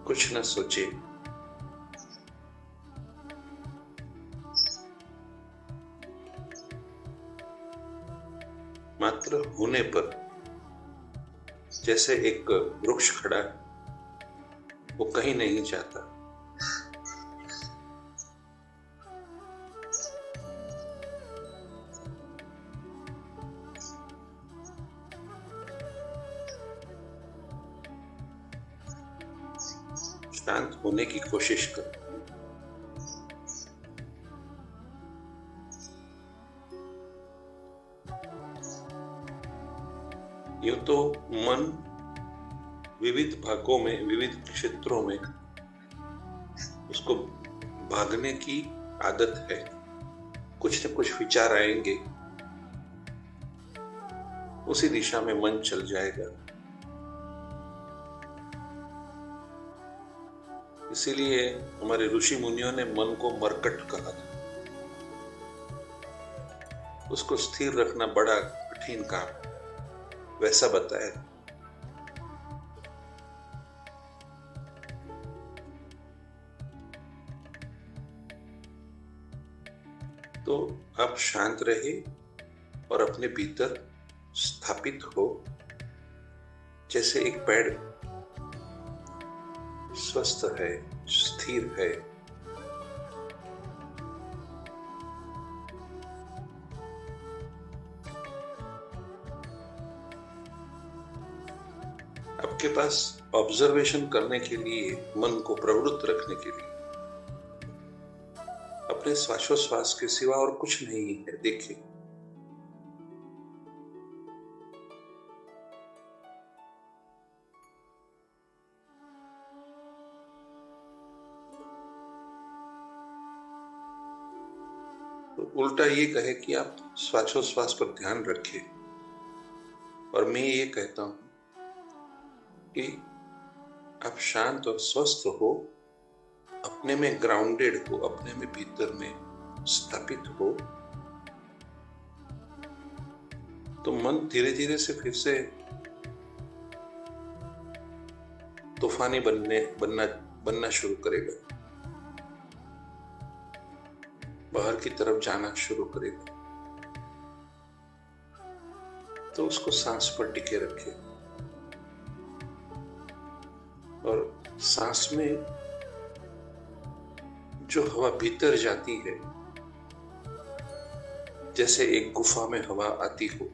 कुछ न सोचे, मात्र होने पर जैसे एक वृक्ष खड़ा है, वो कहीं नहीं जाता। शांत होने की कोशिश करो। यूं तो मन विविध भागों में, विविध क्षेत्रों में उसको भागने की आदत है। कुछ न कुछ विचार आएंगे, उसी दिशा में मन चल जाएगा। इसीलिए हमारे ऋषि मुनियों ने मन को मरकट कहा था। उसको स्थिर रखना बड़ा कठिन काम, वैसा बताया। तो आप शांत रहे और अपने भीतर स्थापित हो, जैसे एक पेड़ स्वस्थ है, स्थिर है। आपके पास ऑब्जर्वेशन करने के लिए, मन को प्रवृत्त रखने के लिए अपने श्वासोश्वास के सिवा और कुछ नहीं है। देखिए, तो उल्टा ये कहे कि आप श्वासोश्वास पर ध्यान रखिए, और मैं ये कहता हूं कि आप शांत और स्वस्थ हो, अपने में ग्राउंडेड हो, अपने में भीतर में स्थापित हो, तो मन धीरे धीरे से फिर से तूफानी बनना शुरू करेगा, बाहर की तरफ जाना शुरू करेगा। तो उसको सांस पर टिके रखे, और सांस में जो हवा भीतर जाती है, जैसे एक गुफा में हवा आती हो,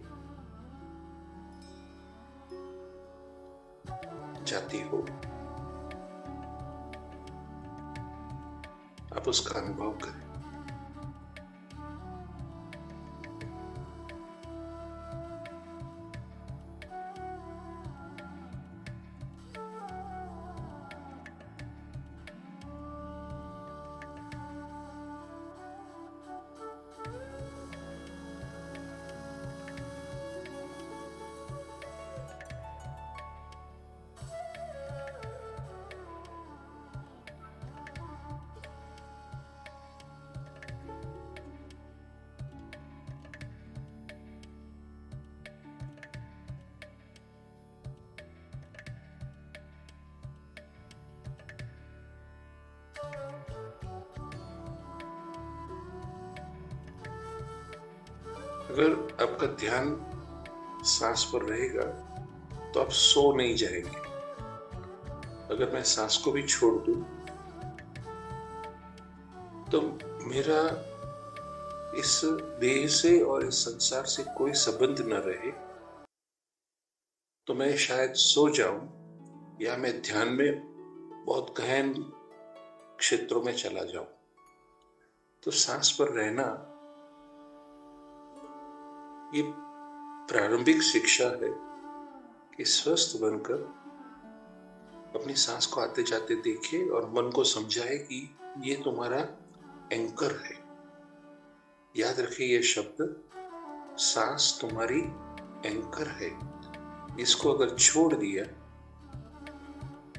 जाती हो, आप उसका अनुभव करें। अगर आपका ध्यान सांस पर रहेगा तो आप सो नहीं जाएंगे। अगर मैं सांस को भी छोड़ दूं तो मेरा इस देह से और इस संसार से कोई संबंध न रहे, तो मैं शायद सो जाऊं, या मैं ध्यान में बहुत गहन क्षेत्रों में चला जाऊं। तो सांस पर रहना ये प्रारंभिक शिक्षा है कि स्वस्थ बनकर अपनी सांस को आते जाते देखे और मन को समझाए कि ये तुम्हारा एंकर है। याद रखिए ये शब्द, सांस तुम्हारी एंकर है। इसको अगर छोड़ दिया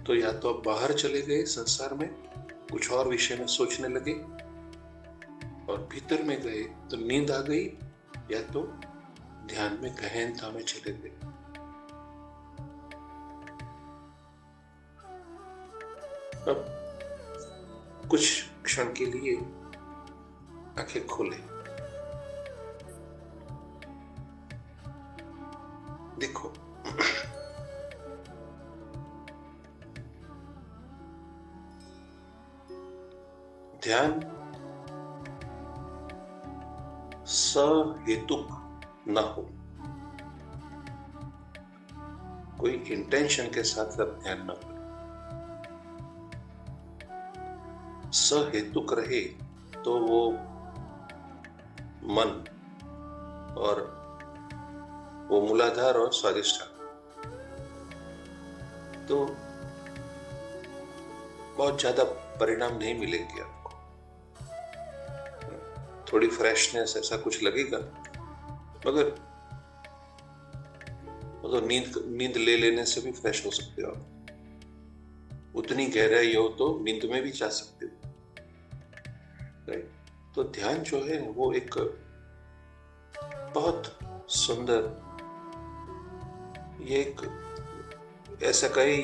तो या तो आप बाहर चले गए संसार में, कुछ और विषय में सोचने लगे, और भीतर में गए तो नींद आ गई, या तो ध्यान में गहनता में चले गए। अब कुछ क्षण के लिए आंखें खोले, देखो ध्यान सहेतुक न हो, कोई इंटेंशन के साथ आप ध्यान न करें। सहेतुक रहे तो वो मन और वो मूलाधार और स्वादिष्ठान तो बहुत ज्यादा परिणाम नहीं मिलेंगे आपको। थोड़ी फ्रेशनेस ऐसा कुछ लगेगा, मगर तो नींद ले लेने से भी फ्रेश हो सकते हो आप। उतनी गहराई हो तो नींद में भी जा सकते हो, राइट। तो ध्यान जो है वो एक बहुत सुंदर, ये एक ऐसा कहे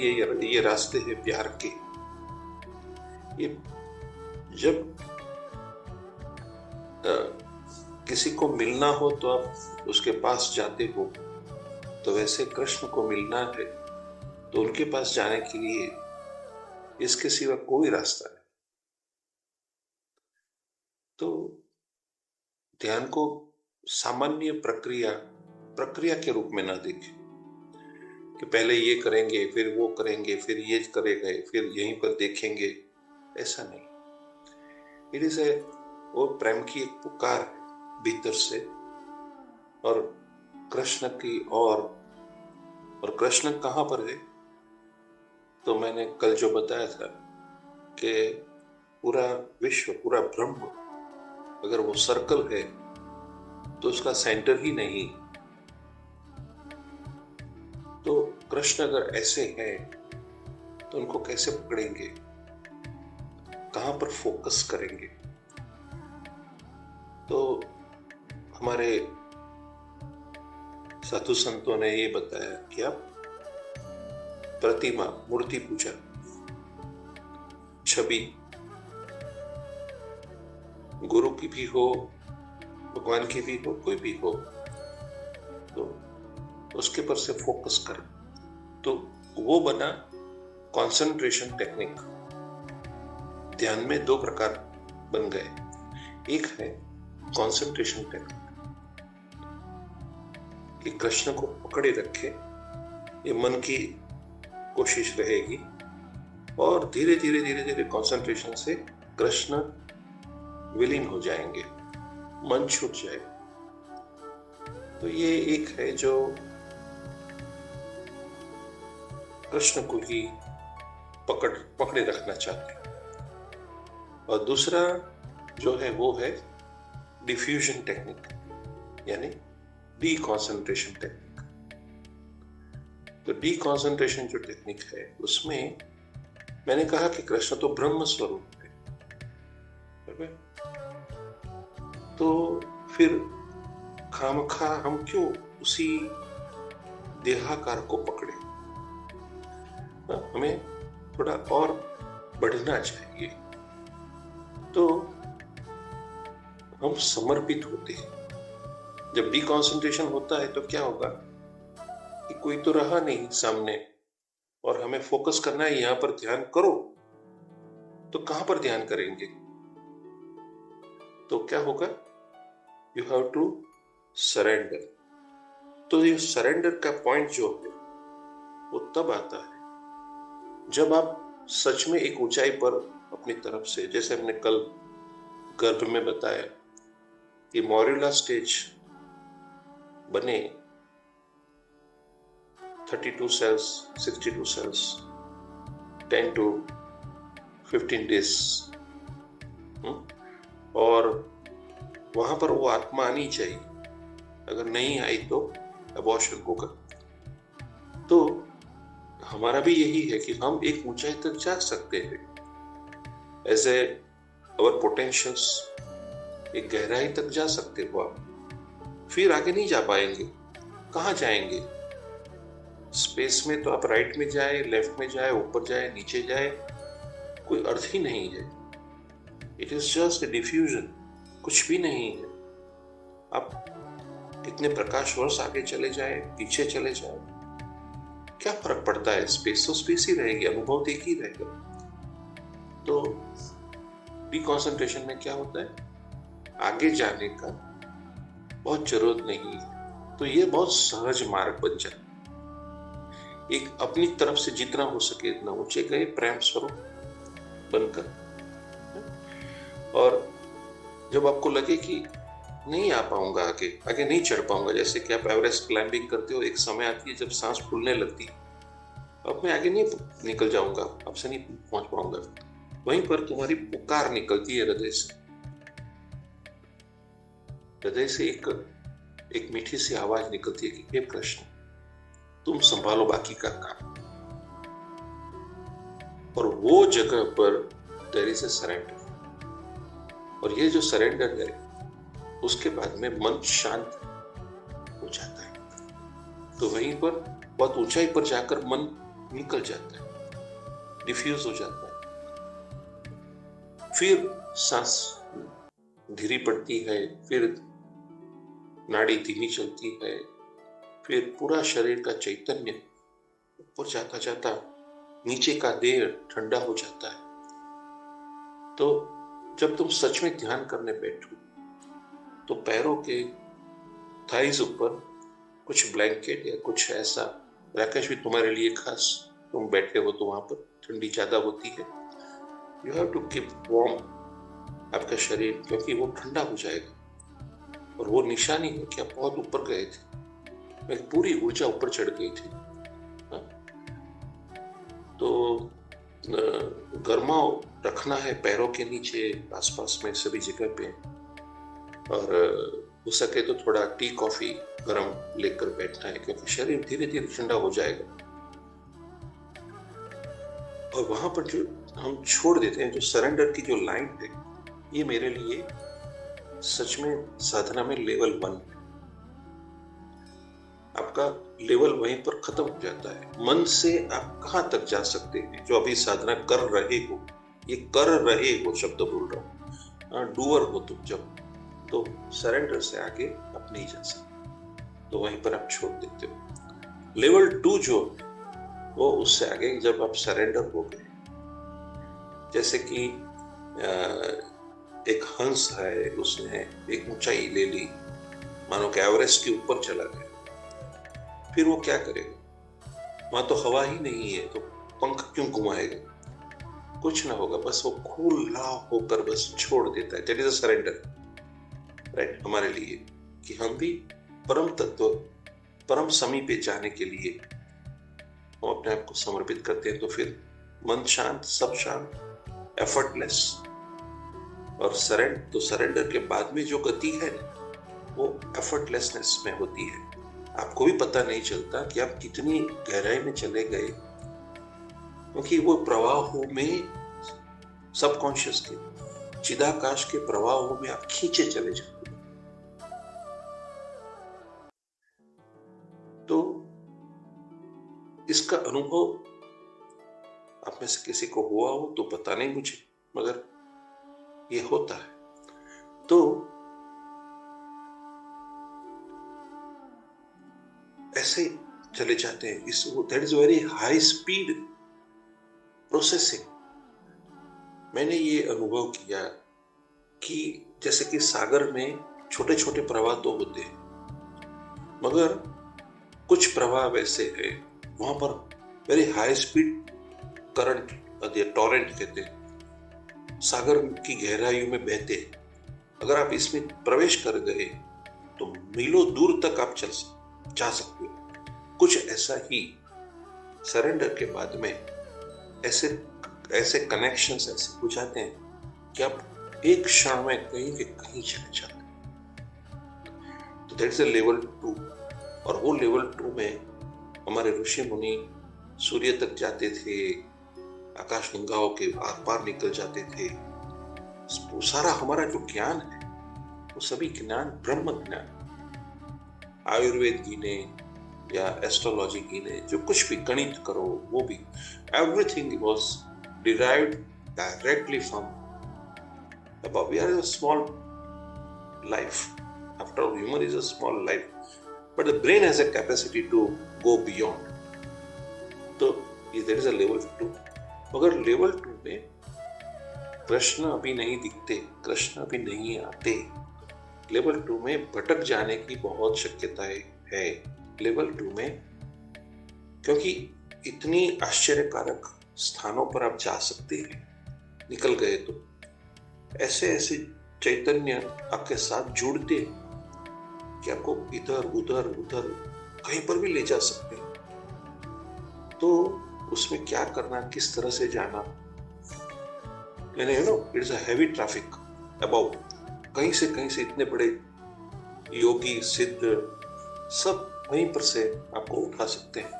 ये रास्ते हैं प्यार के। ये जब किसी को मिलना हो तो आप उसके पास जाते हो, तो वैसे कृष्ण को मिलना है तो उनके पास जाने के लिए इसके सिवा कोई रास्ता नहीं। तो ध्यान को सामान्य प्रक्रिया के रूप में ना देखें कि पहले ये करेंगे, फिर वो करेंगे, फिर ये करेंगे, फिर यहीं पर देखेंगे, ऐसा नहीं। इट इज ए वो प्रेम की एक पुकार है भीतर से, और कृष्ण की और कृष्ण कहां पर है? तो मैंने कल जो बताया था कि पूरा विश्व, पूरा ब्रह्म अगर वो सर्कल है तो उसका सेंटर ही नहीं। तो कृष्ण अगर ऐसे हैं तो उनको कैसे पकड़ेंगे, कहां पर फोकस करेंगे? तो हमारे साधु संतों ने ये बताया कि आप प्रतिमा, मूर्ति पूजा, छवि, गुरु की भी हो, भगवान की भी हो, कोई भी हो, तो उसके पर से फोकस करें। तो वो बना कंसंट्रेशन टेक्निक। ध्यान में दो प्रकार बन गए। एक है कंसंट्रेशन टेक्निक कि कृष्ण को पकड़े रखे, ये मन की कोशिश रहेगी, और धीरे धीरे धीरे धीरे कंसंट्रेशन से कृष्ण विलीन हो जाएंगे, मन छूट जाएगा। तो ये एक है जो कृष्ण को ही पकड़े रखना चाहते हैं। और दूसरा जो है वो है डिफ्यूजन टेक्निक, यानी डी कंसंट्रेशन टेक्निक। तो डी कंसंट्रेशन जो टेक्निक है उसमें मैंने कहा कि कृष्ण तो ब्रह्म स्वरूप है, तो फिर खामखा हम क्यों उसी देहाकार को पकड़े? हमें थोड़ा और बढ़ना चाहिए। तो हम समर्पित होते हैं। जब डी कंसंट्रेशन होता है तो क्या होगा कि कोई तो रहा नहीं सामने और हमें फोकस करना है, यहां पर ध्यान करो। तो कहां पर ध्यान करेंगे? तो क्या होगा? You have to surrender. तो ये सरेंडर का पॉइंट जो है वो तब आता है जब आप सच में एक ऊंचाई पर अपनी तरफ से, जैसे हमने कल गर्भ में बताया कि मॉर्यूला स्टेज बने, 32 सेल्स, 62 सेल्स, 10 to 15 days, और वहां पर वो आत्मा आनी चाहिए। अगर नहीं आई तो अबॉर्शन होगा। तो हमारा भी यही है कि हम एक ऊंचाई तक जा सकते हैं, एज ए अवर पोटेंशियल्स, एक गहराई तक जा सकते हो आप। फिर आगे नहीं जा पाएंगे। कहाँ जाएंगे? स्पेस में तो आप राइट में जाए, लेफ्ट में जाए, ऊपर जाए, नीचे जाए, कोई अर्थ ही नहीं है। It is just a diffusion, कुछ भी नहीं है। आप कितने प्रकाश वर्ष आगे चले जाए, पीछे चले जाए, क्या फर्क पड़ता है? स्पेस तो स्पेस ही रहेगी, अनुभव एक ही रहेगा। तो डिकॉन्सेंट्रेशन में क्या होता है, आगे जाने का बहुत जरूरत नहीं है। तो ये बहुत सहज मार्ग बन जाए। एक अपनी तरफ से जितना हो सके इतना ऊंचे गए, प्रेम स्वरूप बनकर। और जब आपको लगे कि नहीं आ पाऊंगा, आगे नहीं चढ़ पाऊंगा, जैसे कि आप एवरेस्ट क्लाइंबिंग करते हो, एक समय आती है जब सांस फूलने लगती है, अब मैं आगे नहीं निकल जाऊंगा, अब से नहीं पहुंच पाऊंगा। वहीं पर तुम्हारी पुकार निकलती है हृदय से। हृदय से एक मीठी सी आवाज निकलती है कि हे कृष्ण, तुम संभालो बाकी का काम। और वो जगह पर देयर इज ए सरेंडर। और ये जो सरेंडर है, उसके बाद में मन शांत हो जाता है। तो वहीं पर बहुत ऊंचाई पर जाकर मन निकल जाता है, डिफ्यूज हो जाता है। फिर सांस धीरे पड़ती है, फिर नाड़ी धीमी चलती है, फिर पूरा शरीर का चैतन्य ऊपर जाता जाता नीचे का देह ठंडा हो जाता है। तो जब तुम सच में ध्यान करने बैठो तो पैरों के थाइज ऊपर कुछ ब्लैंकेट या कुछ ऐसा, राकेश भी तुम्हारे लिए खास, तुम बैठे हो तो वहां पर ठंडी ज्यादा होती है। You have to keep warm आपका शरीर, क्योंकि वो ठंडा हो जाएगा। और वो निशानी है कि आप बहुत ऊपर गए थे, एक पूरी ऊर्जा ऊपर चढ़ गई थी। तो गर्मा रखना है पैरों के नीचे, आसपास में सभी जगह पे। और हो सके तो थोड़ा टी कॉफी गर्म लेकर बैठना है, क्योंकि शरीर धीरे धीरे ठंडा हो जाएगा। और वहां पर जो हम छोड़ देते हैं, जो सरेंडर की जो लाइन है, ये मेरे लिए सच में साधना में लेवल 1 है। आपका लेवल वहीं पर खत्म हो जाता है। मन से आप कहां तक जा सकते हैं? जो अभी साधना कर रहे हो, ये कर रहे हो शब्द बोल रहा हूं, डूअर हो तुम जब, तो सरेंडर से आगे आप नहीं जा सकते, तो वहीं पर आप छोड़ देते हो। लेवल 2 जो वो उससे आगे, जब आप सरेंडर हो गए, जैसे कि एक हंस है, उसने एक ऊंचाई ले ली, मानो कि एवरेस्ट के ऊपर चला गया। फिर वो क्या करेगा? वहां तो हवा ही नहीं है, तो पंख क्यों घुमाएगा? कुछ ना होगा, बस वो खुला होकर बस छोड़ देता है। That is a surrender, right, हमारे लिए, कि हम भी परम तत्व, परम समीपे जाने के लिए हम अपने आप को समर्पित करते हैं। तो फिर मन शांत, सब शांत, एफर्टलेस। और सरेंडर के बाद में जो गति है वो एफर्टलेसनेस में होती है। आपको भी पता नहीं चलता कि आप कितनी गहराई में चले गए, क्योंकि वो प्रवाहों में, सबकॉन्शियस के चिदाकाश के प्रवाहों में आप खींचे चले जाते। तो इसका अनुभव आप में से किसी को हुआ हो तो पता नहीं मुझे, मगर ये होता है। तो ऐसे चले जाते हैं। इस that is very high speed processing. मैंने ये अनुभव किया कि जैसे कि सागर में छोटे छोटे प्रवाह तो होते हैं, मगर कुछ प्रवाह वैसे हैं वहां पर very high speed current, torrent कहते हैं, सागर की गहराइयों में बहते हैं। अगर आप इसमें प्रवेश कर गए तो मीलों दूर तक आप जा सकते हो। कुछ ऐसा ही सरेंडर के बाद में ऐसे कनेक्शंस ऐसे हो जाते हैं कि आप एक क्षण में कहीं के कहीं चले जाते हैं। तो दैट्स अ लेवल 2। और वो लेवल 2 में हमारे ऋषि मुनि सूर्य तक जाते थे, आकाश गंगाओं के आर पार निकल जाते थे। वो सारा हमारा जो ज्ञान है, वो सभी ज्ञान ब्रह्म ज्ञान, आयुर्वेद गिने या एस्ट्रोलॉजी गिने, जो कुछ भी गणित करो वो भी, everything was derived directly from above. We are a small life. After all, human is a small life, but the brain has a capacity to go beyond. तो ये there is a level 2. मगर level 2 में कृष्ण अभी नहीं दिखते, कृष्ण अभी नहीं आते. लेवल 2 में भटक जाने की बहुत शक्यताएं है. लेवल 2 में क्योंकि इतनी आश्चर्यकारक स्थानों पर आप जा सकते हैं, निकल गए तो ऐसे ऐसे चैतन्य आपके साथ जुड़ते कि आपको इधर उधर उधर कहीं पर भी ले जा सकते हैं. तो उसमें क्या करना, किस तरह से जाना, यानी it is a heavy traffic about. कहीं से इतने बड़े योगी सिद्ध सब वहीं पर से आपको उठा सकते हैं.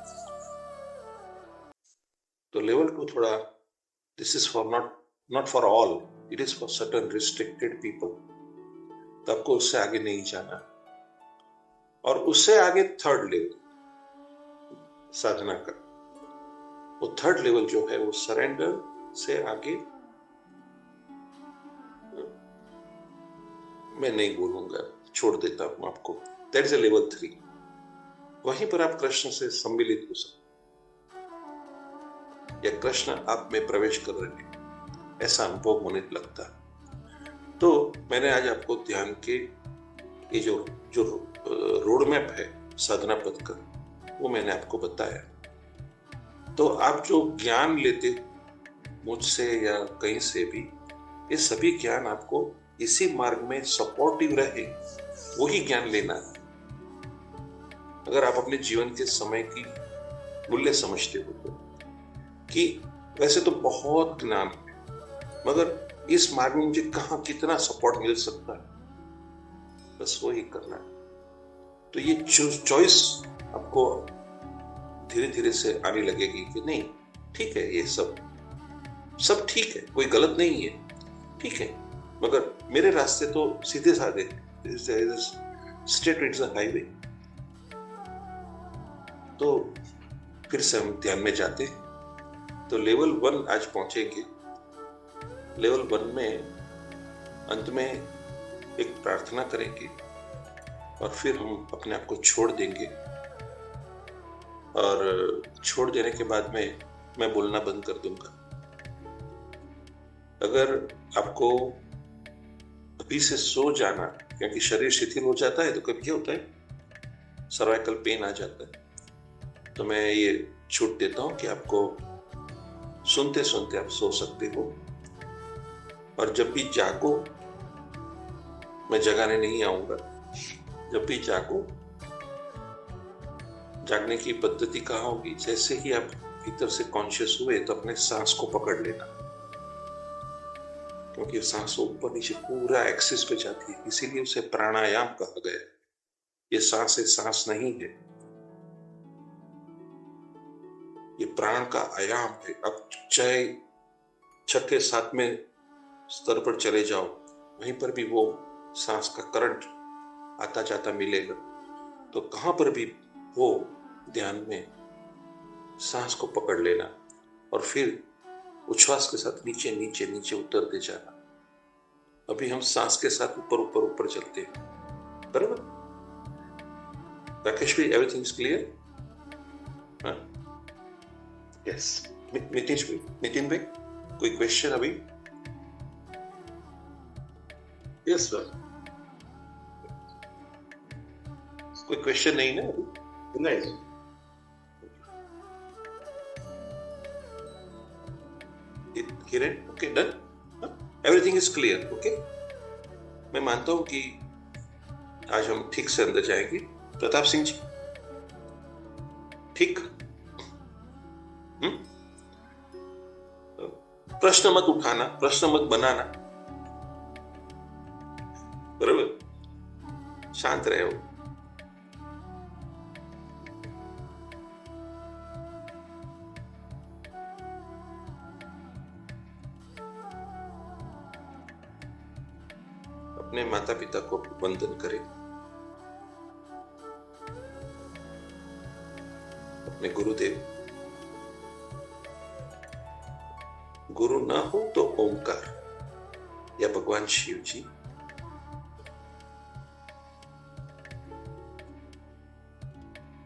तो लेवल 2 थोड़ा, this is for not for all, it is for certain restricted people. तो आपको उससे आगे नहीं जाना. और उससे आगे थर्ड लेवल साधना का, वो थर्ड लेवल जो है वो सरेंडर से आगे मैं नहीं बोलूंगा, छोड़ देता हूं आपको. That is a level 3. वहीं पर आप कृष्ण से सम्मिलित हो सकते, या कृष्ण आप में प्रवेश कर रहे हैं, ऐसा अनुभव होने लगता. तो मैंने आज आपको ध्यान के ये जो रोड मैप है साधना पथ का, वो मैंने आपको बताया. तो आप जो ज्ञान लेते मुझसे या कहीं से भी, ये सभी ज्ञान आपको इसी मार्ग में सपोर्टिव रहे, वही ज्ञान लेना है. अगर आप अपने जीवन के समय की मूल्य समझते हो तो, कि वैसे तो बहुत ज्ञान है, मगर इस मार्ग में मुझे कहाँ कितना सपोर्ट मिल सकता है, बस वही करना है. तो ये चॉइस आपको धीरे धीरे से आने लगेगी कि नहीं ठीक है, ये सब ठीक है, कोई गलत नहीं है, ठीक है, मगर मेरे रास्ते तो सीधे साधे, स्ट्रेट इट्स अ हाईवे. तो फिर से हम ध्यान में जाते हैं. तो लेवल 1 आज पहुंचेंगे. लेवल 1 में अंत में एक प्रार्थना करेंगे और फिर हम अपने आप को छोड़ देंगे. और छोड़ देने के बाद में मैं बोलना बंद कर दूंगा. अगर आपको अभी से सो जाना, क्योंकि शरीर शिथिल हो जाता है तो कभी क्या होता है, सर्वाइकल पेन आ जाता है, तो मैं ये छूट देता हूं कि आपको सुनते सुनते आप सो सकते हो. और जब भी जागो, मैं जगाने नहीं आऊंगा, जब भी जागो, जागने की पद्धति कहाँ होगी, जैसे ही आप भीतर से कॉन्शियस हुए तो अपने सांस को पकड़ लेना, क्योंकि सांस ऊपर नीचे पूरा एक्सिस पे जाती है, इसीलिए उसे प्राणायाम कहा गया. ये सांस नहीं है, ये प्राण का आयाम है. अब चाहे 6 7वें स्तर पर चले जाओ, वहीं पर भी वो सांस का करंट आता जाता मिलेगा. तो कहां पर भी वो ध्यान में सांस को पकड़ लेना और फिर उच्छ्वास के साथ नीचे नीचे नीचे उतरते जाना. अभी हम सांस के साथ ऊपर ऊपर ऊपर चलते हैं, बराबर. राकेश भाई, everything is clear? Yes. Nitin भाई, कोई क्वेश्चन अभी? Yes sir. कोई क्वेश्चन नहीं ना अभी? नहीं. Kiran, okay, done. Everything is clear. Okay, मैं मानता हूं कि आज हम ठीक से अंदर जाएंगे. प्रताप सिंह जी, ठीक? प्रश्न मत उठाना, प्रश्न मत बनाना, बराबर. शांत रहे हो. अपने माता पिता को वंदन करें, अपने गुरु ना हो तो ओंकार या भगवान शिव जी,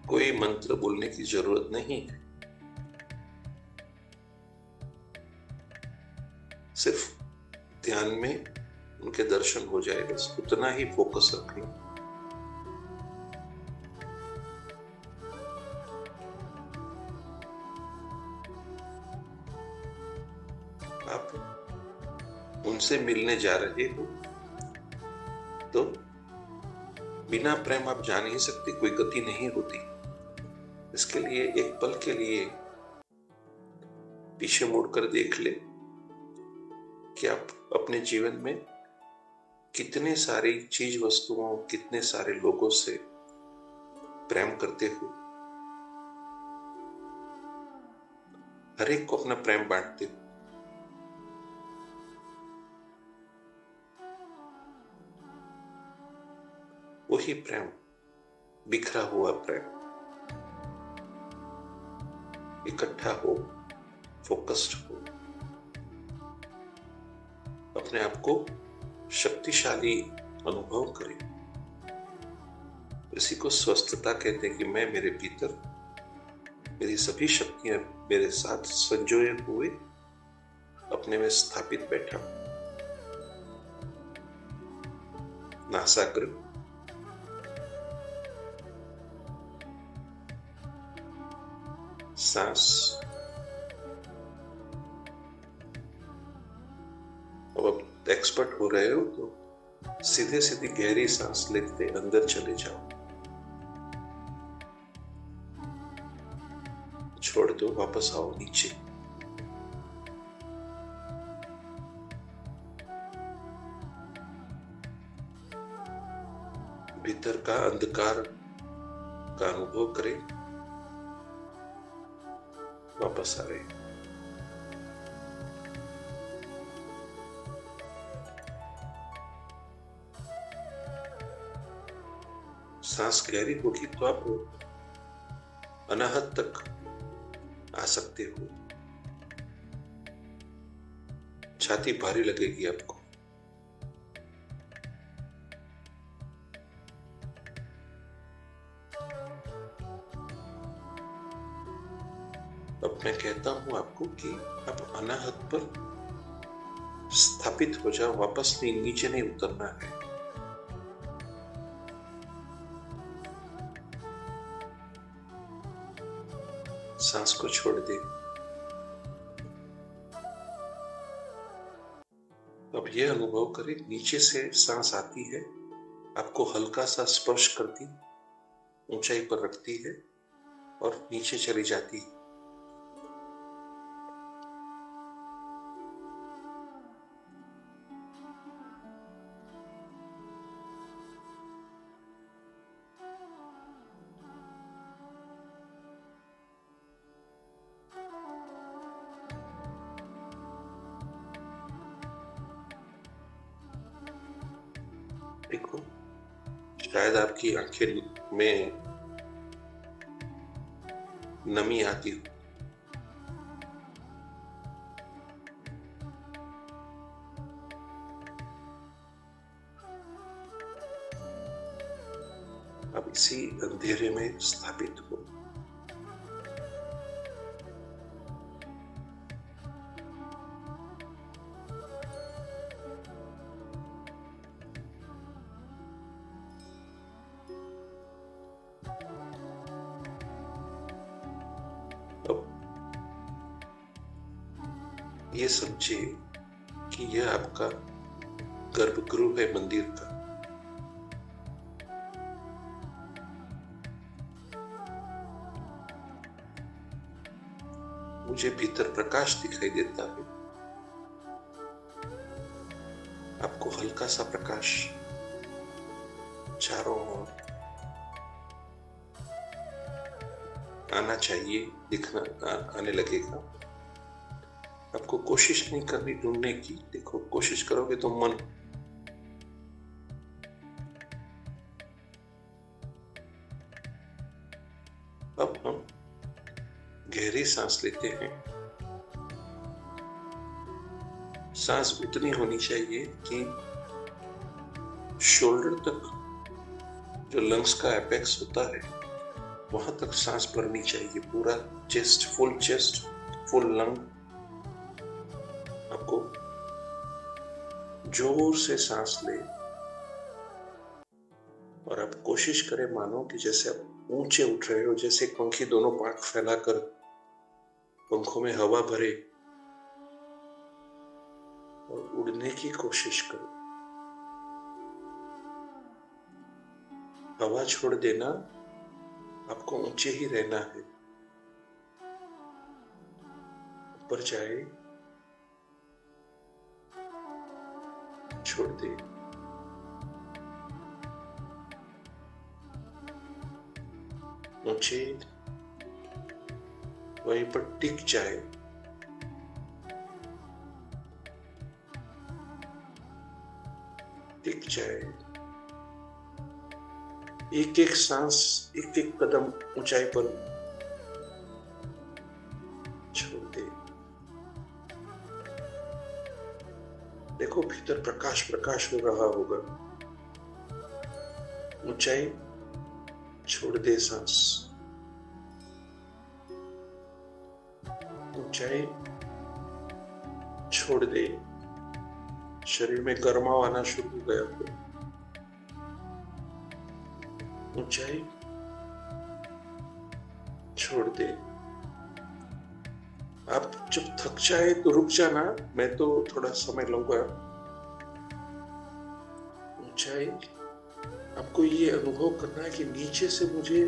कोई मंत्र बोलने की जरूरत नहीं है। सिर्फ ध्यान में उनके दर्शन हो जाए, बस उतना ही फोकस रखना। आप उनसे मिलने जा रहे हो तो बिना प्रेम आप जा नहीं सकते, कोई गति नहीं होती। इसके लिए एक पल के लिए पीछे मुड़कर देख ले कि आप अपने जीवन में कितने सारी चीज वस्तुओं, कितने सारे लोगों से प्रेम करते हो। हर एक को अपना प्रेम बांटते हो। वही प्रेम, बिखरा हुआ प्रेम इकट्ठा हो, फोकस्ड हो, अपने आप को शक्तिशाली अनुभव करें। इसी को स्वस्थता कहते हैं कि मैं मेरे भीतर मेरी सभी शक्तियां मेरे साथ संजोए हुए अपने में स्थापित बैठा। नासाग्र, सांस। अब आप एक्सपर्ट हो रहे हो तो सीधे सीधी गहरी सांस लेते अंदर चले जाओ, छोड़ दो, वापस आओ नीचे। भीतर का अंधकार का अनुभव करें, वापस आ रहे। सांस गहरी होगी तो आप अनाहत तक आ सकते हो। छाती भारी लगेगी आपको। अब मैं कहता हूं आपको कि आप अनाहत पर स्थापित हो जाओ, वापस नीचे नहीं उतरना है। सांस को छोड़ दे। अब यह अनुभव करें, नीचे से सांस आती है, आपको हल्का सा स्पर्श करती, ऊंचाई पर रखती है और नीचे चली जाती है। देखो, शायद आपकी आंखें में नमी आती हो। अब इसी अंधेरे में स्थापित हो। ये समझिए कि यह आपका गर्भगृह है, मंदिर का। मुझे भीतर प्रकाश दिखाई देता है, आपको हल्का सा प्रकाश चारों ओर आना चाहिए, दिखना आने लगेगा। आपको कोशिश नहीं करनी ढूंढने की। देखो, कोशिश करोगे तो मन अब हम गहरी सांस लेते हैं सांस उतनी होनी चाहिए कि शोल्डर तक, जो लंग्स का एपेक्स होता है, वहां तक सांस भरनी चाहिए। पूरा चेस्ट, फुल लंग। आपको जोर से सांस ले और आप कोशिश करें मानो कि जैसे आप ऊंचे उठ रहे हो, जैसे पंखी दोनों पांख फैलाकर पंखों में हवा भरे और उड़ने की कोशिश करो। हवा छोड़ देना, आपको ऊंचे ही रहना है। ऊपर जाए, छोड़ दे। ऊंचे, वहीं पर टिक जाए। टिक जाए। एक एक सांस, एक एक कदम ऊंचाई पर छोड़ दे। देखो भीतर प्रकाश प्रकाश हो रहा होगा। ऊंचाई, छोड़ दे सांस। ऊंचाई, छोड़ दे। शरीर में गर्माव आना शुरू हो गया हो। ऊंचाई, छोड़ दे। आप जब थक जाए तो रुक जाना, मैं तो थोड़ा समय लूंगा। ऊंचाई, आपको ये अनुभव करना है कि नीचे से मुझे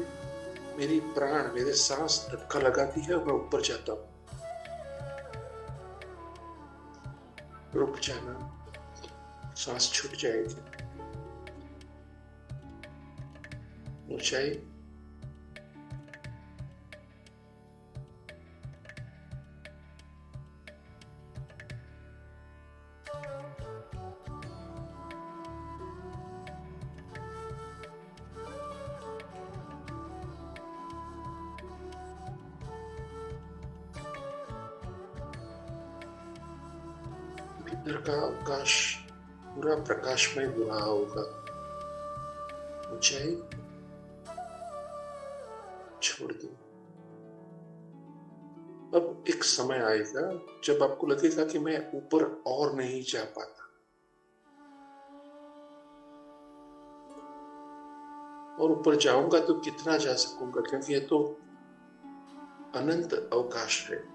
मेरी प्राण, मेरे सांस धक्का लगाती है और मैं ऊपर जाता हूं। रुक जाना, सांस छूट जाएगी। ऊंचाई, भीतर का आकाश पूरा प्रकाशमय हो रहा होगा। ऊंचाई, छोड़ दो। अब एक समय आएगा जब आपको लगेगा कि मैं ऊपर और नहीं जा पाता, और ऊपर जाऊंगा तो कितना जा सकूंगा, क्योंकि ये तो अनंत अवकाश है।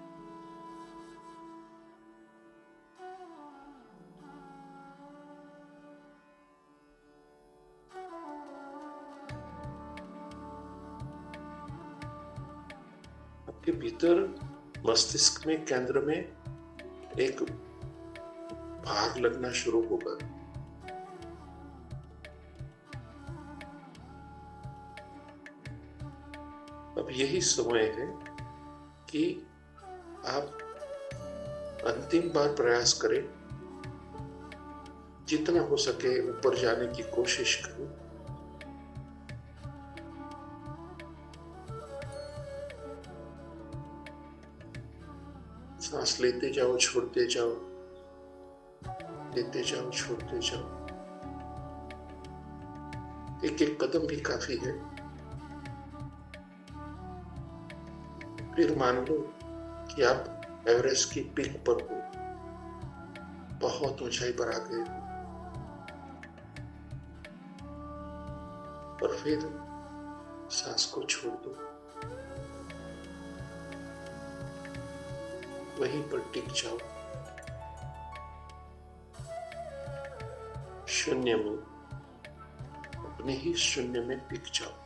आपके भीतर मस्तिष्क में, केंद्र में एक भाग लगना शुरू होगा। अब यही समय है कि आप अंतिम बार प्रयास करें, जितना हो सके ऊपर जाने की कोशिश करें। सांस लेते जाओ, छोड़ते जाओ, लेते जाओ, छोड़ते जाओ। एक एक कदम भी काफी है। फिर मान लो कि आप एवरेस्ट की पीक पर हो, बहुत ऊंचाई पर आ गए हो, और फिर सांस को छोड़ दो। वहीं पर टिक जाओ, शून्य में, अपने ही शून्य में टिक जाओ।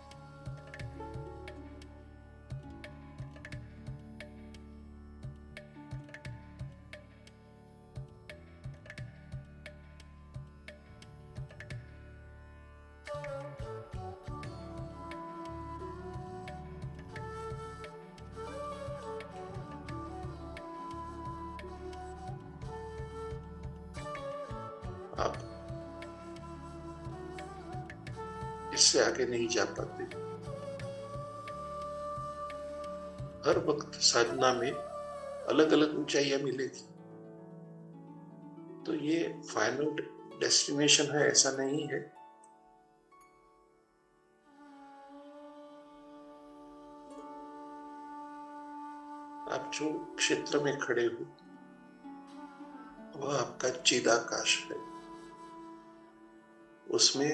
आप इससे आगे नहीं जा पाते। हर वक्त साधना में अलग अलग ऊंचाइयां मिलेगी। तो ये फाइनल डेस्टिनेशन है ऐसा नहीं है। आप जो क्षेत्र में खड़े हो वह आपका चिदाकाश है। उसमें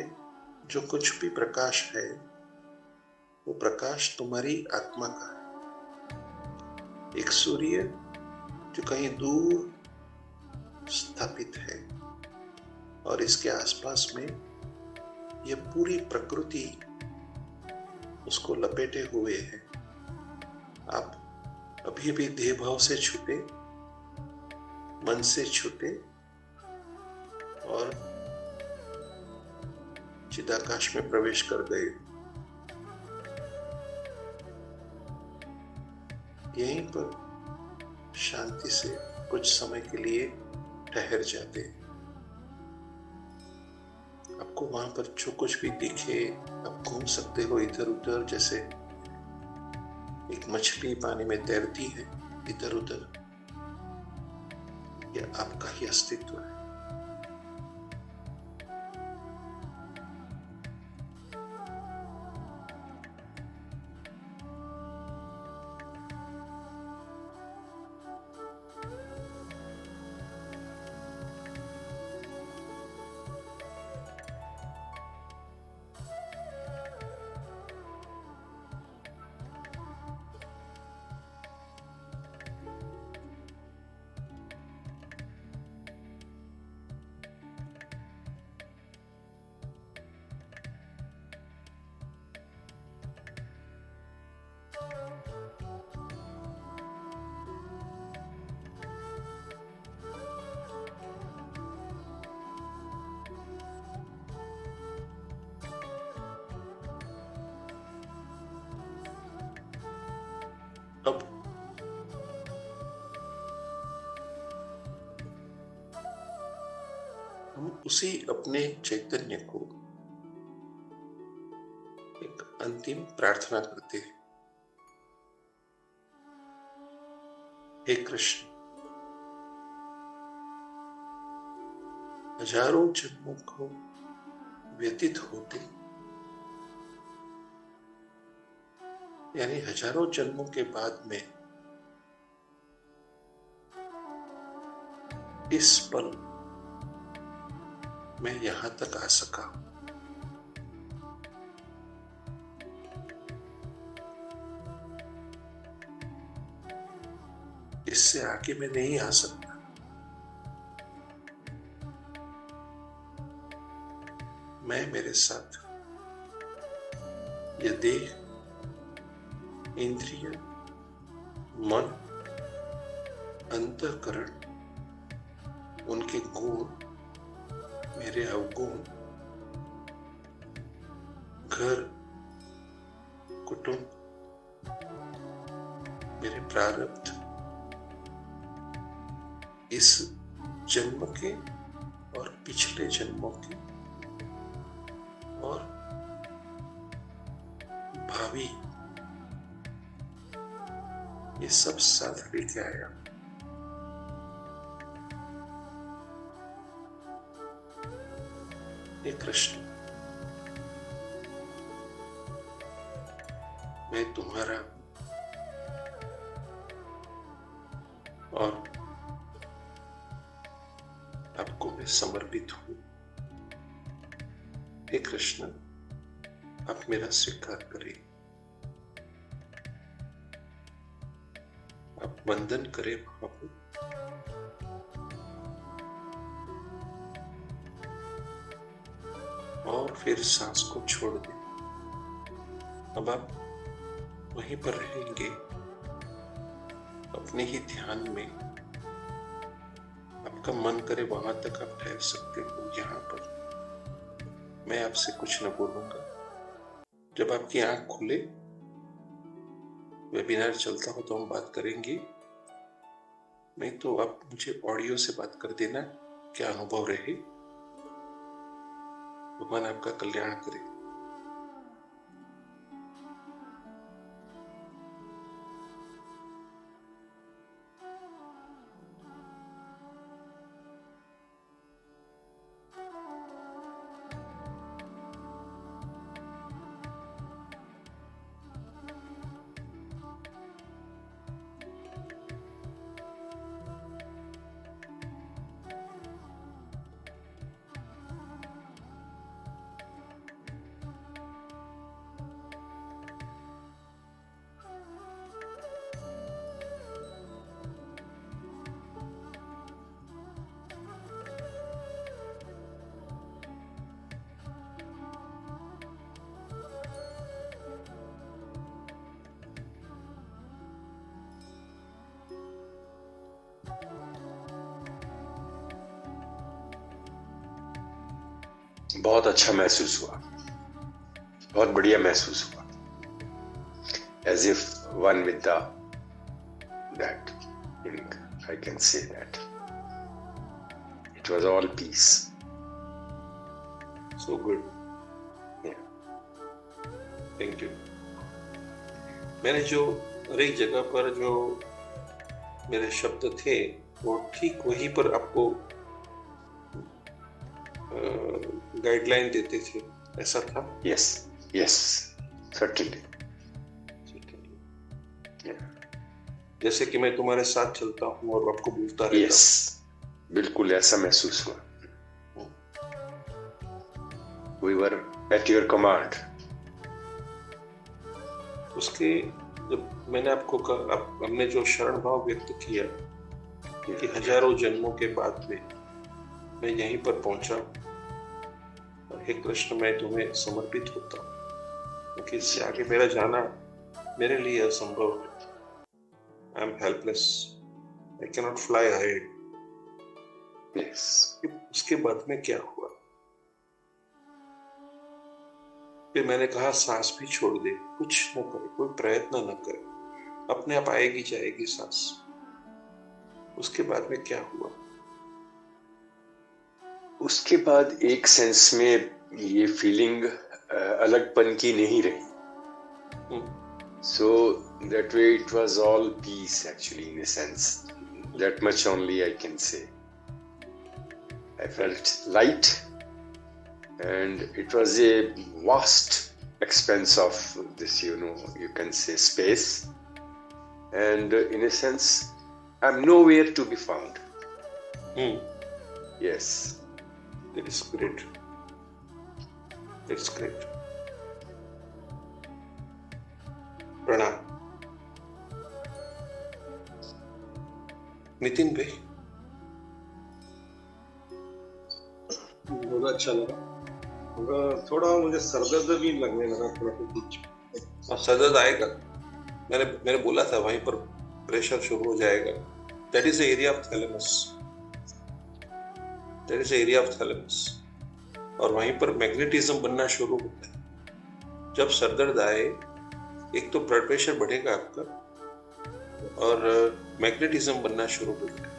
जो कुछ भी प्रकाश है वो प्रकाश तुम्हारी आत्मा का है। एक सूर्य जो कहीं दूर स्थापित है और इसके आसपास में यह पूरी प्रकृति उसको लपेटे हुए है। आप अभी भी देह भाव से छूटे, मन से छूटे और चिदाकाश में प्रवेश कर गए। यहीं पर शांति से कुछ समय के लिए ठहर जाते। आपको वहां पर जो कुछ भी दिखे आप घूम सकते हो इधर उधर, जैसे एक मछली पानी में तैरती है इधर उधर। यह आपका ही अस्तित्व है। अब हम उसी अपने चैतन्य को एक अंतिम प्रार्थना करते हैं। हे कृष्ण, हजारों जन्मों को व्यतीत होते, यानी हजारों जन्मों के बाद में इस पल मैं यहां तक आ सका। इससे आगे मैं नहीं आ सकता। मैं, मेरे साथ ये देह, इंद्रिय, मन, अंतःकरण, उनके गुण, मेरे अवगुण, घर, कुटुंब, मेरे प्रारब्ध, इस जन्म के और पिछले जन्मों के और भावी, ये सब साथ लेके आया। हे कृष्ण, मैं तुम्हारा और आपको मैं समर्पित हूं। हे कृष्ण, आप मेरा स्वीकार करें। आप वंदन करें प्रभु। और फिर सांस को छोड़ दें। अब आप वहीं पर रहेंगे, अपने ही ध्यान में। आपका मन करे वहां तक आप ठहर सकते हो। यहाँ पर मैं आपसे कुछ न बोलूंगा। जब आपकी आंख खुले, वेबिनार चलता हो तो हम बात करेंगे, नहीं तो आप मुझे ऑडियो से बात कर देना, क्या अनुभव रहे। भगवान आपका कल्याण करे। बहुत अच्छा महसूस हुआ, बहुत बढ़िया महसूस हुआ, as if one with that thing. I can say that it was all peace. So good. Yeah. Thank you. मैंने जो हर एक जगह पर जो मेरे शब्द थे वो ठीक वहीं पर आपको गाइडलाइन देते थे, ऐसा था? Yes, yes, certainly. Yeah. जैसे कि मैं तुम्हारे साथ चलता हूँ और आपको बोलता रहता हूँ। Yes, बिल्कुल ऐसा महसूस हुआ। We were at your command. उसके जब मैंने आपको कहा, हमने जो शरण भाव व्यक्त किया कि हजारों जन्मों के बाद में मैं यहीं पर पहुंचा और हे कृष्ण मैं तुम्हें समर्पित होता हूँ, क्योंकि इससे आगे मेरा जाना मेरे लिए असंभव है। I am helpless, I can not fly ahead. Yes. उसके बाद में क्या हुआ? फिर मैंने कहा सांस भी छोड़ दे, कुछ न करे, कोई प्रयत्न न करे, अपने आप आएगी जाएगी सांस। उसके बाद में क्या हुआ? उसके बाद एक सेंस में ये फीलिंग अलगपन की नहीं रही। So that way it was all peace actually, in a sense. That much only I can say. I felt light, and it was a vast expanse of this, you can say space. And in a sense, I'm nowhere to be found. Yes. That is great. That's great. प्रणाम। नितिन भाई, बहुत अच्छा लगा। थोड़ा मुझे सरदर्द भी लगने लगा थोड़ा कुछ। सरदर्द आएगा, मैंने बोला था वहीं पर प्रेशर शुरू हो जाएगा। That is the area of thalamus, that is the area of thalamus, और वहीं पर मैग्नेटिज्म बनना शुरू होता है। जब सरदर्द आए, एक तो ब्लड प्रेशर बढ़ेगा आपका और मैग्नेटिज्म बनना शुरू हो जाएगा।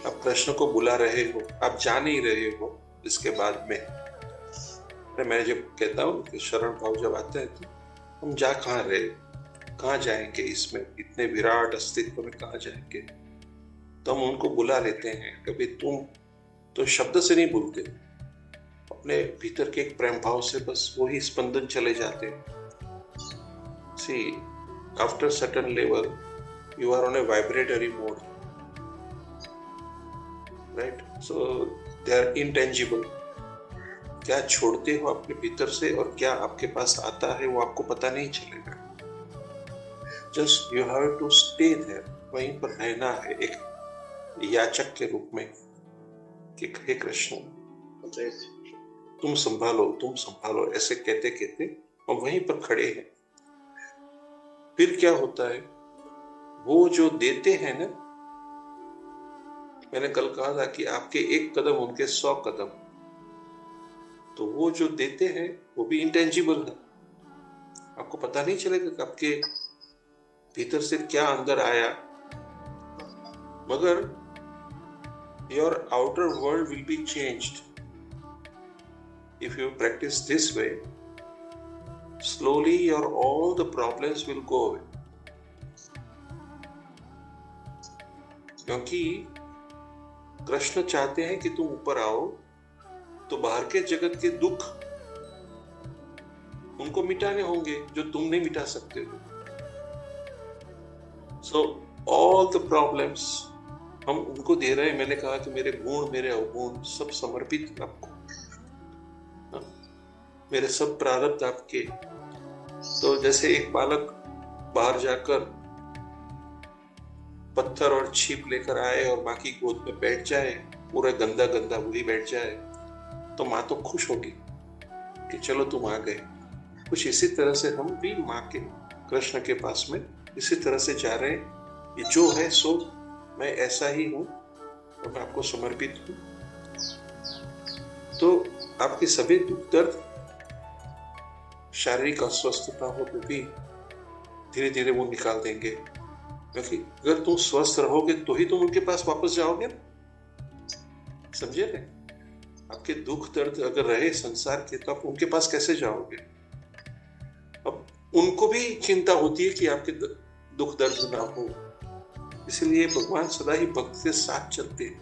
आप कृष्ण को बुला रहे हो, आप जा नहीं रहे हो। इसके बाद में मैं जब कहता हूँ कि शरण भाव जब आता है तो हम जा कहाँ रहे, कहाँ जाएंगे, इसमें इतने विराट अस्तित्व में कहाँ जाएंगे, तो हम उनको बुला लेते हैं। कभी तुम तो शब्द से नहीं बोलते, अपने भीतर के एक प्रेम भाव से बस वही स्पंदन चले जाते हैं। See, after certain level, you are on a vibratory mode, right? So they are intangible. क्या छोड़ते हो अपने भीतर से और क्या आपके पास आता है वो आपको पता नहीं चलेगा। Just you have to stay there, वहीं पर रहना है एक याचक के रूप में कि हे कृष्ण तुम संभालो, ऐसे कहते कहते हम वहीं पर खड़े हैं। फिर क्या होता है, वो जो देते हैं ना, मैंने कल कहा था कि आपके एक कदम उनके 100 कदम, तो वो जो देते हैं वो भी इंटेंजिबल है। आपको पता नहीं चलेगा कि आपके भीतर से क्या अंदर आया, मगर your outer world will be changed if you practice this way. Slowly your all the problems will go away, क्योंकि कृष्ण चाहते हैं कि तुम ऊपर आओ, तो बाहर के जगत के दुख उनको मिटाने होंगे जो तुम नहीं मिटा सकते हो। So all the problems हम उनको दे रहे हैं। मैंने कहा कि मेरे गुण, मेरे अवगुण सब समर्पित आपको, मेरे सब प्रारब्ध आपके। तो जैसे एक बालक बाहर जाकर पत्थर और छीप लेकर आए और माँ की गोद में बैठ जाए, पूरा गंदा गंदा वही बैठ जाए, तो माँ तो खुश होगी कि चलो तुम आ गए। कुछ इसी तरह से हम भी माँ के, कृष्ण के पास में इसी तरह से जा रहे हैं। ये जो है सो मैं ऐसा ही हूँ और मैं आपको समर्पित हूँ। तो आपके सभी दुख दर्द शारीरिक अस्वस्थता हो तो भी धीरे धीरे वो निकाल देंगे, क्योंकि अगर तुम स्वस्थ रहोगे तो ही तुम उनके पास वापस जाओगे ना, समझे ना? आपके दुख दर्द अगर रहे संसार के तो आप उनके पास कैसे जाओगे? अब उनको भी चिंता होती है कि आपके दुख दर्द ना हो, इसलिए भगवान सदा ही भक्त के साथ चलते हैं।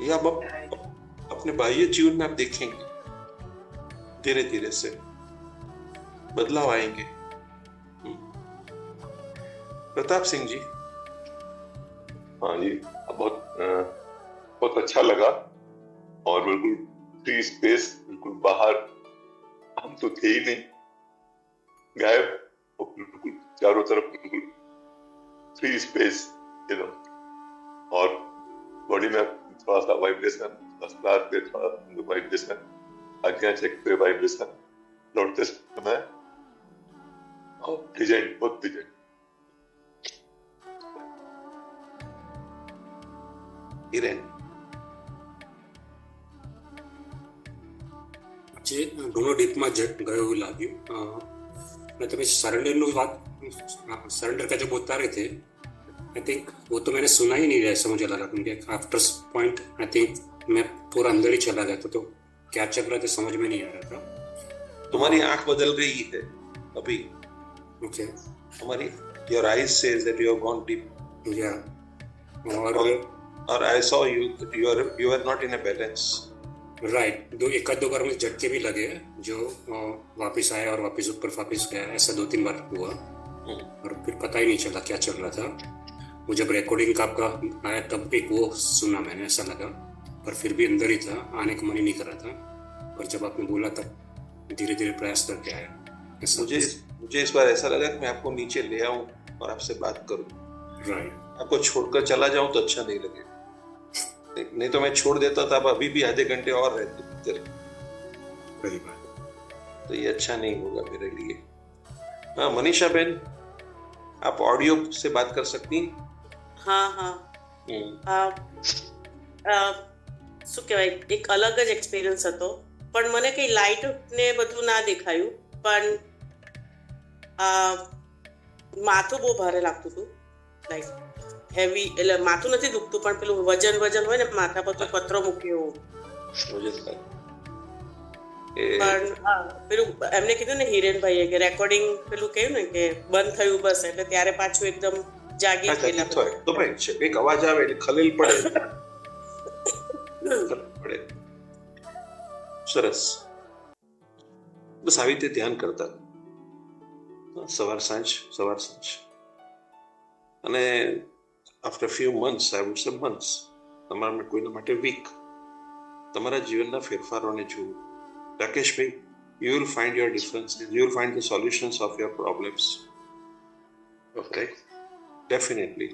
या अब अपने बाह्य जीवन में आप देखेंगे धीरे धीरे से बदलाव आएंगे। प्रताप सिंह जी। हाँ जी, बहुत अच्छा लगा, और बिल्कुल फ्री स्पेस, बिल्कुल बाहर हम तो थे ही नहीं, गायब, और बिल्कुल चारों तरफ बिल्कुल फ्री स्पेस, और बॉडी में थोड़ा सा वाइब्रेशन, मसलात पे थोड़ा वाइब्रेशन, आज्ञा चेक पे वाइब्रेशन, लौटते समय और प्रेजेंट, बहुत प्रेजेंट। જે ઘણો ડીપમાં ગયો એવું લાગ્યું। તમે सरेंडर बात, सरेंडर का जो बता रहे थे, आई थिंक वो तो मैंने सुना ही नहीं, ऐसा मुझे लगा, क्योंकि आफ्टर पॉइंट आई थिंक मैं पूरा अंदर ही चला गया था, तो क्या चल रहा था समझ में नहीं आ रहा था। तुम्हारी आंख बदल गई है अभी। ओके। हमारी your eyes says that you have gone deep. Yeah. और I saw you are not in a balance. Right. एक दो बार मुझे झटके भी लगे, जो वापस आया और वापस गया, ऐसा 2-3 बार हुआ, और फिर पता ही नहीं चला क्या चल रहा था। वो जब रिकॉर्डिंग का आपका आया तब एक वो सुना मैंने, ऐसा लगा, पर फिर भी अंदर ही था, आने का मन ही नहीं कर रहा था, पर जब आपने बोला तब धीरे धीरे प्रयास करके आया। मुझे इस बार ऐसा लगा कि मैं आपको नीचे ले आऊं और आपसे बात करूं। राइट। आपको छोड़कर चला जाऊं तो अच्छा नहीं लगे, नहीं तो मैं छोड़ देता था, अब अभी भी आधे घंटे और रहते। सही बात। तो ये अच्छा नहीं होगा मेरे लिए। हाँ मनीषा बहन, आप ऑडियो से बात कर सकती? हाँ। શું કહેવાય, એક અલગ જ એક્સપિરિયન્સ હતો, પણ મને કઈ લાઇટ ને બધું ના દેખાયું, પણ માથું બહુ ભારે લાગતું હતું, લાઈક હેવી, એટલે માથું નથી દુખતું, પણ પેલું વજન હોય ને માથા પર, તો પથરો મૂક્યો, પણ પેલું એમને કીધું ને હિરેનભાઈએ કે રેકોર્ડિંગ પેલું કહ્યું ને કે બંધ થયું બસ, એટલે ત્યારે પાછું એકદમ જાગી ગયેલા। તો ભાઈ છે એક અવાજ આવે એટલે ખલેલ પડે। સરસ, બસ આવી રીતે ધ્યાન કરતા સવાર સાંજ। અને after a few months, I would say months, તમારા કોઈના માટે વીક, તમારા જીવનના ફેરફારોને જુઓ। રાકેશભાઈ, you will find your differences, you will find the solutions of your problems. Okay, definitely.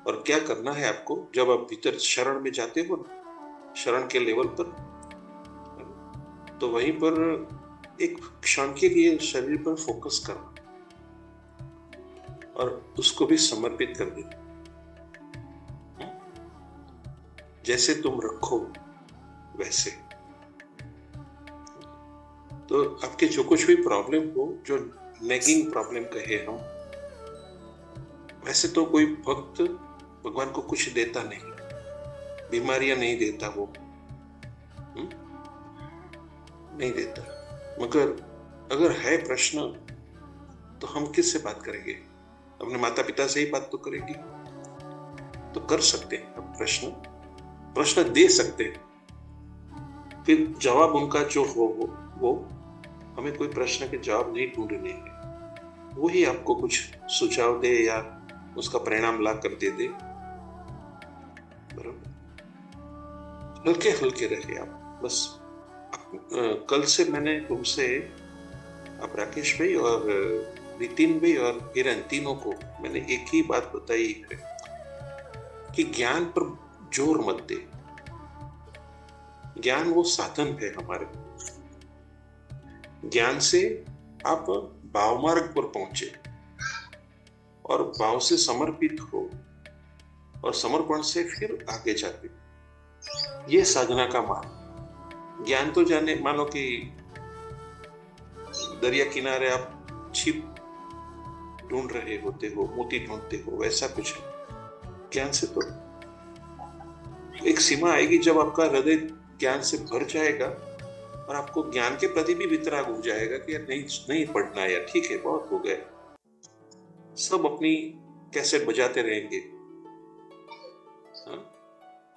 और क्या करना है आपको, जब आप भीतर शरण में जाते हो ना, शरण के लेवल पर, तो वहीं पर एक क्षण के लिए शरीर पर फोकस करना और उसको भी समर्पित कर देना। जैसे तुम रखो वैसे। तो आपके जो कुछ भी प्रॉब्लम हो, जो नेगिंग प्रॉब्लम कहे हम, वैसे तो कोई भक्त भगवान को कुछ देता नहीं, बीमारियां नहीं देता वो, नहीं देता। मगर अगर है प्रश्न तो हम किससे बात करेंगे? अपने माता पिता से ही बात तो करेंगे। तो कर सकते हैं हम, प्रश्न दे सकते हैं, फिर जवाब उनका जो हो वो हमें कोई प्रश्न के जवाब नहीं ढूंढने हैं, वो ही आपको कुछ सुझाव दे या उसका परिणाम ला कर दे। बराबर, हल्के हल्के रहे आप बस। कल से मैंने तुमसे, आप राकेश भाई और नितिन भाई और हिरन तीनों को मैंने एक ही बात बताई है कि ज्ञान पर जोर मत दे। ज्ञान वो साधन है हमारे, ज्ञान से आप भाव मार्ग पर पहुंचे और भाव से समर्पित हो और समर्पण से फिर आगे जाते। ये साधना का मार्ग। ज्ञान तो जाने, मानो कि दरिया किनारे आप छिप ढूंढ रहे होते हो, मोती ढूंढते हो, वैसा कुछ है। ज्ञान से तो एक सीमा आएगी जब आपका हृदय ज्ञान से भर जाएगा और आपको ज्ञान के प्रति भी वितराग हो जाएगा कि यार नहीं पढ़ना, यार ठीक है, बहुत हो गए, सब अपनी कैसेट बजाते रहेंगे,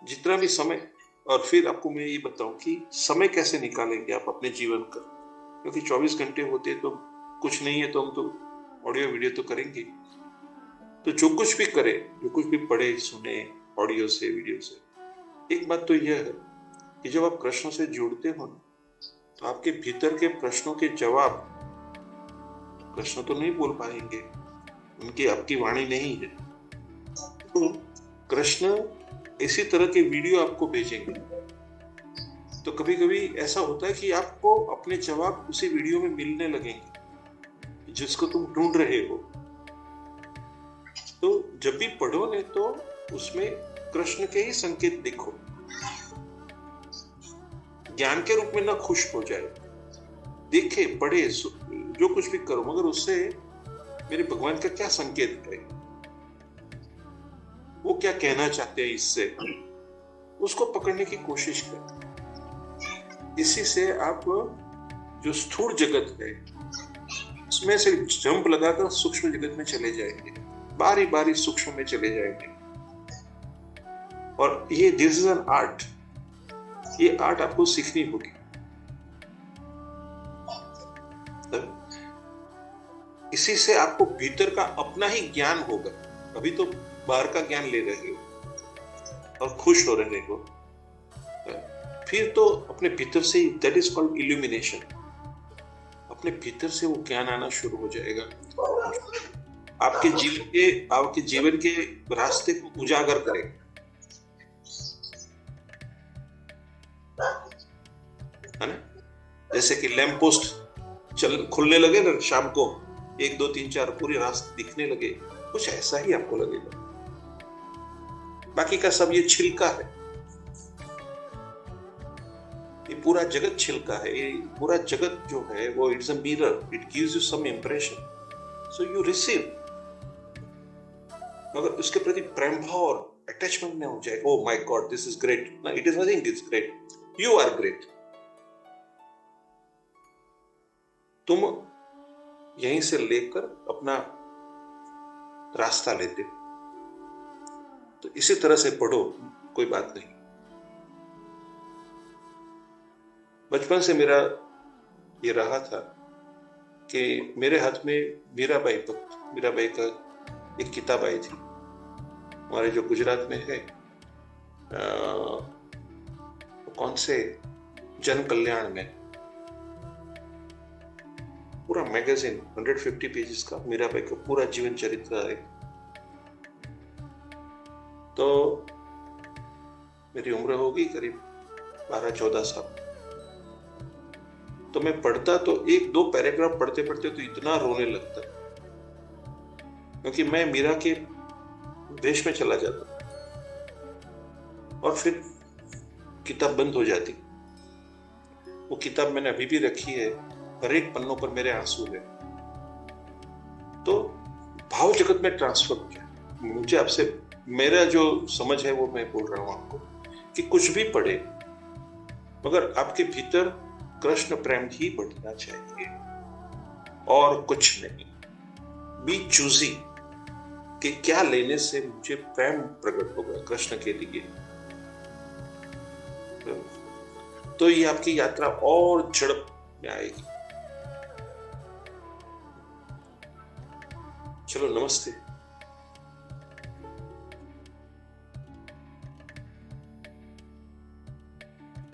जितना भी समय। और फिर आपको मैं ये बताऊं कि समय कैसे निकालेंगे आप अपने जीवन का, क्योंकि 24 घंटे होते तो कुछ नहीं है, तो हम तो ऑडियो वीडियो तो करेंगे। तो जो कुछ भी करे, जो कुछ भी पढ़े सुने ऑडियो से, वीडियो से, एक बात तो यह है कि जब आप कृष्ण से जुड़ते हो तो आपके भीतर के प्रश्नों के जवाब कृष्ण तो नहीं बोल पाएंगे, उनकी आपकी वाणी नहीं है, तो कृष्ण इसी तरह के वीडियो आपको भेजेंगे। तो कभी कभी ऐसा होता है कि आपको अपने जवाब उसी वीडियो में मिलने लगेंगे जिसको तुम ढूंढ रहे हो। तो जब भी पढ़ो ने तो उसमें कृष्ण के ही संकेत देखो, ज्ञान के रूप में ना खुश हो जाए, देखे पढ़े जो कुछ भी करो, मगर उससे मेरे भगवान का क्या संकेत है, वो क्या कहना चाहते हैं, इससे उसको पकड़ने की कोशिश करें। इसी से आप जो स्थूल जगत है उसमें से जंप लगाकर सूक्ष्म जगत में चले जाएंगे, बारी बारी सूक्ष्म में चले जाएंगे। और ये दिस इज एन आर्ट, ये आर्ट आपको सीखनी होगी। इसी से आपको भीतर का अपना ही ज्ञान होगा। अभी तो बाहर का ज्ञान ले रहे हो और खुश हो रहे हो, फिर तो अपने भीतर से, दैट इज कॉल्ड इल्यूमिनेशन, अपने भीतर से वो ज्ञान आना शुरू हो जाएगा, आपके जीवन के रास्ते को उजागर करेगा, है ना। जैसे कि लैंप पोस्ट खुलने लगे ना शाम को, 1 2 3 4 पूरे रास्ते दिखने लगे, कुछ ऐसा ही आपको लगेगा। बाकी का सब ये छिलका है, ये पूरा जगत छिलका है। ये पूरा जगत जो है वो it's a mirror, it gives you some impression, so you receive. मगर उसके प्रति प्रेम भाव और अटैचमेंट में हो जाए, oh my God this is great, ना it is nothing, it's great, you are great. तुम यहीं से लेकर अपना रास्ता लेते हो। तो इसी तरह से पढ़ो, कोई बात नहीं। बचपन से मेरा ये रहा था कि मेरे हाथ में मीराबाई का एक किताब आई थी, हमारे जो गुजरात में है, कौन से जन कल्याण में, पूरा मैगजीन 150 पेजेस का मीराबाई का पूरा जीवन चरित्र है। तो मेरी उम्र होगी करीब 12-14 साल। तो मैं पढ़ता तो 1-2 पैराग्राफ पढ़ते पढ़ते तो इतना रोने लगता, क्योंकि मैं मीरा के देश में चला जाता और फिर किताब बंद हो जाती। वो किताब मैंने अभी भी रखी है, हर एक पन्नों पर मेरे आंसू है। तो भाव जगत में ट्रांसफर हो गया। मुझे आपसे मेरा जो समझ है वो मैं बोल रहा हूं आपको, कि कुछ भी पढ़े मगर आपके भीतर कृष्ण प्रेम ही बढ़ना चाहिए और कुछ नहीं। बी चूजी कि क्या लेने से मुझे प्रेम प्रकट होगा कृष्ण के लिए। तो ये आपकी यात्रा और झड़प में आएगी। चलो नमस्ते।